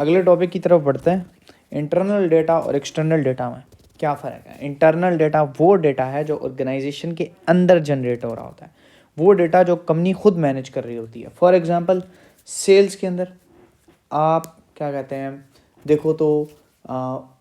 अगले टॉपिक की तरफ बढ़ते हैं। इंटरनल डेटा और एक्सटर्नल डेटा में क्या फ़र्क है? इंटरनल डेटा वो डेटा है जो ऑर्गेनाइजेशन के अंदर जनरेट हो रहा होता है, वो डेटा जो कंपनी खुद मैनेज कर रही होती है। फॉर एग्जांपल सेल्स के अंदर आप क्या कहते हैं, देखो तो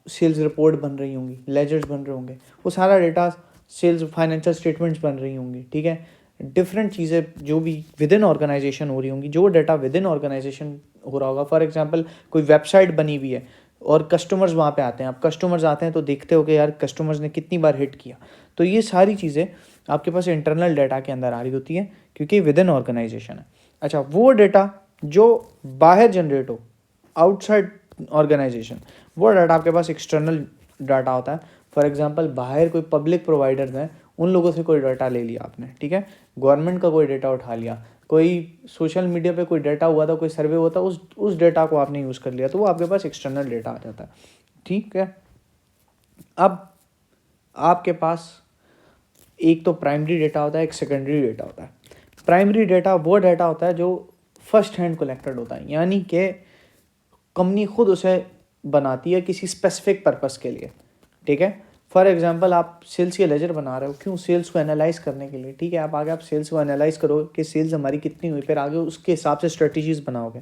सेल्स रिपोर्ट बन रही होंगी, लेजर्स बन रहे होंगे, वो सारा डेटा सेल्स फाइनेंशियल स्टेटमेंट्स बन रही होंगी, ठीक है। डिफरेंट चीज़ें जो भी विद इन ऑर्गेनाइजेशन हो रही होंगी, जो डेटा विद इन ऑर्गेनाइजेशन हो रहा होगा। फॉर एग्जांपल कोई वेबसाइट बनी हुई है और कस्टमर्स वहाँ पे आते हैं, आप कस्टमर्स आते हैं तो देखते हो कि यार कस्टमर्स ने कितनी बार हिट किया। तो ये सारी चीज़ें आपके पास इंटरनल डेटा के अंदर आ रही होती है क्योंकि विद इन ऑर्गेनाइजेशन है। अच्छा, वो डेटा जो बाहर जनरेट हो, आउटसाइड ऑर्गेनाइजेशन, वो डाटा आपके पास एक्सटर्नल डाटा होता है। फॉर एग्जांपल बाहर कोई पब्लिक प्रोवाइडर्स हैं, उन लोगों से कोई डाटा ले लिया आपने, ठीक है, गवर्नमेंट का कोई डेटा उठा लिया, कोई सोशल मीडिया पे कोई डाटा हुआ था, कोई सर्वे हुआ था, उस डेटा को आपने यूज़ कर लिया, तो वो आपके पास एक्सटर्नल डेटा आ जाता है, ठीक है। अब आपके पास एक तो प्राइमरी डेटा होता है, एक सेकेंडरी डेटा होता है। प्राइमरी डेटा वो डेटा होता है जो फर्स्ट हैंड कलेक्टेड होता है, यानी कि कंपनी खुद उसे बनाती है किसी स्पेसिफिक पर्पस के लिए, ठीक है। फॉर एग्जांपल आप सेल्स के लेजर बना रहे हो, क्यों? सेल्स को एनालाइज करने के लिए, ठीक है। आप आगे आप सेल्स को एनालाइज करो कि सेल्स हमारी कितनी हुई, फिर आगे उसके हिसाब से स्ट्रेटजीज बनाओगे।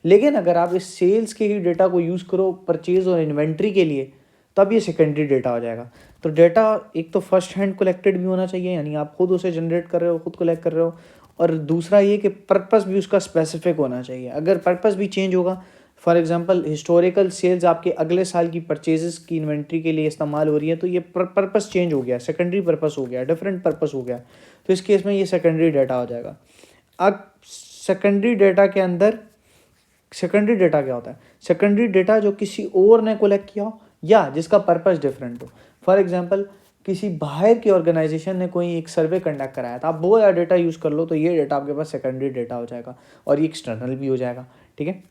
लेकिन अगर आप इस सेल्स के ही डेटा को यूज़ करो परचेज और इन्वेंट्री के लिए, तब ये सेकेंडरी डेटा हो जाएगा। तो डेटा एक तो फर्स्ट हैंड कलेक्टेड भी होना चाहिए, यानी आप खुद उसे जनरेट कर रहे हो, खुद कलेक्ट कर रहे हो, और दूसरा ये कि पर्पस भी उसका स्पेसिफिक होना चाहिए। अगर पर्पस भी चेंज होगा, फॉर एग्जांपल हिस्टोरिकल सेल्स आपके अगले साल की परचेजेस की इन्वेंट्री के लिए इस्तेमाल हो रही है, तो ये पर्पस चेंज हो गया, सेकेंडरी पर्पस हो गया, डिफरेंट पर्पस हो गया, तो इस केस में ये सेकेंडरी डेटा हो जाएगा। अब सेकेंडरी डेटा के अंदर सेकेंडरी डेटा क्या होता है? सेकेंडरी डेटा जो किसी और ने कलेक्ट किया हो या जिसका पर्पस डिफरेंट हो। फॉर एग्जांपल किसी बाहर की ऑर्गेनाइजेशन ने कोई एक सर्वे कंडक्ट कराया था, आप वो या डेटा यूज़ कर लो, तो ये डेटा आपके पास सेकेंडरी डेटा हो जाएगा और ये एक्सटर्नल भी हो जाएगा, ठीक है।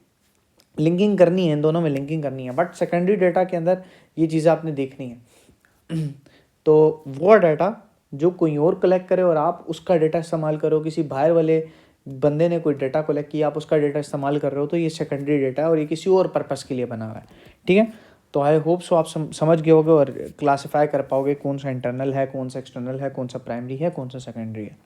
लिंकिंग करनी है, इन दोनों में लिंकिंग करनी है, बट सेकेंडरी डेटा के अंदर ये चीज़ें आपने देखनी है। तो वो डाटा जो कोई और कलेक्ट करे और आप उसका डेटा इस्तेमाल करो, किसी बाहर वाले बंदे ने कोई डेटा कलेक्ट किया, आप उसका डेटा इस्तेमाल कर रहे हो, तो ये सेकेंडरी डेटा है और ये किसी और पर्पस के लिए बना हुआ है, ठीक है। तो आई होप सो आप समझ गए होगे और क्लासीफाई कर पाओगे कौन सा इंटरनल है, कौन सा एक्सटर्नल है, कौन सा प्राइमरी है, कौन सा सेकेंडरी है।